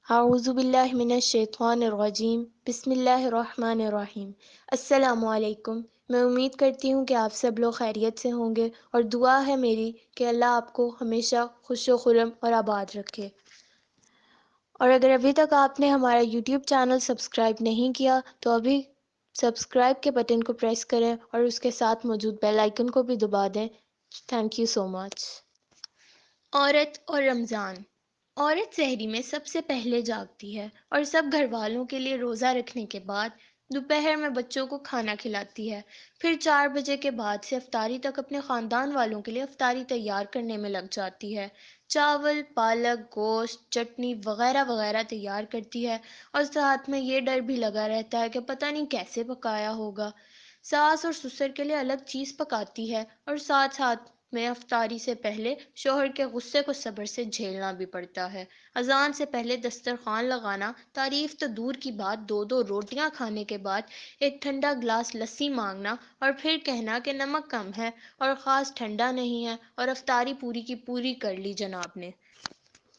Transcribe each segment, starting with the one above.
اعوذ باللہ من الشیطان الرجیم بسم اللہ الرحمن الرحیم۔ السلام علیکم۔ میں امید کرتی ہوں کہ آپ سب لوگ خیریت سے ہوں گے، اور دعا ہے میری کہ اللہ آپ کو ہمیشہ خوش و خرم اور آباد رکھے۔ اور اگر ابھی تک آپ نے ہمارا یوٹیوب چینل سبسکرائب نہیں کیا تو ابھی سبسکرائب کے بٹن کو پریس کریں اور اس کے ساتھ موجود بیل آئکن کو بھی دبا دیں۔ تھینک یو سو مچ۔ عورت اور رمضان۔ عورت سحری میں سب سے پہلے جاگتی ہے اور سب گھر والوں کے لیے روزہ رکھنے کے بعد دوپہر میں بچوں کو کھانا کھلاتی ہے۔ پھر 4 بجے کے بعد سے افطاری تک اپنے خاندان والوں کے لیے افطاری تیار کرنے میں لگ جاتی ہے۔ چاول، پالک، گوشت، چٹنی وغیرہ وغیرہ تیار کرتی ہے، اور ساتھ میں یہ ڈر بھی لگا رہتا ہے کہ پتہ نہیں کیسے پکایا ہوگا۔ ساس اور سسر کے لیے الگ چیز پکاتی ہے، اور ساتھ ساتھ میں افطاری سے پہلے شوہر کے غصے کو صبر سے جھیلنا بھی پڑتا ہے۔ اذان سے پہلے دسترخوان لگانا، تعریف تو دور کی بات، 2 روٹیاں کھانے کے بعد ایک ٹھنڈا گلاس لسی مانگنا اور پھر کہنا کہ نمک کم ہے اور خاص ٹھنڈا نہیں ہے، اور افطاری پوری کی پوری کر لی جناب نے۔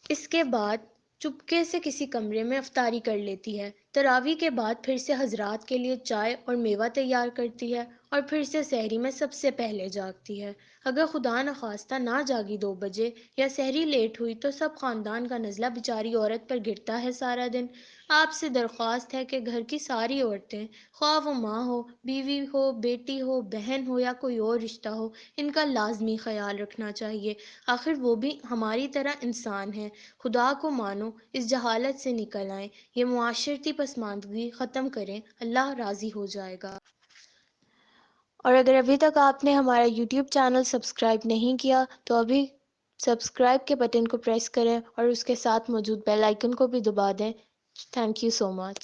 اس کے بعد چپکے سے کسی کمرے میں افطاری کر لیتی ہے۔ تراویح کے بعد پھر سے حضرات کے لیے چائے اور میوہ تیار کرتی ہے، اور پھر سے سحری میں سب سے پہلے جاگتی ہے۔ اگر خدا نخواستہ نہ جاگی 2 بجے یا سحری لیٹ ہوئی تو سب خاندان کا نزلہ بیچاری عورت پر گرتا ہے سارا دن۔ آپ سے درخواست ہے کہ گھر کی ساری عورتیں، خواہ وہ ماں ہو، بیوی ہو، بیٹی ہو، بہن ہو یا کوئی اور رشتہ ہو، ان کا لازمی خیال رکھنا چاہیے۔ آخر وہ بھی ہماری طرح انسان ہیں۔ خدا کو مانو، اس جہالت سے نکل آئیں، یہ معاشرتی پسماندگی ختم کریں، اللہ راضی ہو جائے گا۔ اور اگر ابھی تک آپ نے ہمارا یوٹیوب چینل سبسکرائب نہیں کیا تو ابھی سبسکرائب کے بٹن کو پریس کریں اور اس کے ساتھ موجود بیل آئکن کو بھی دبا دیں۔ Thank you so much.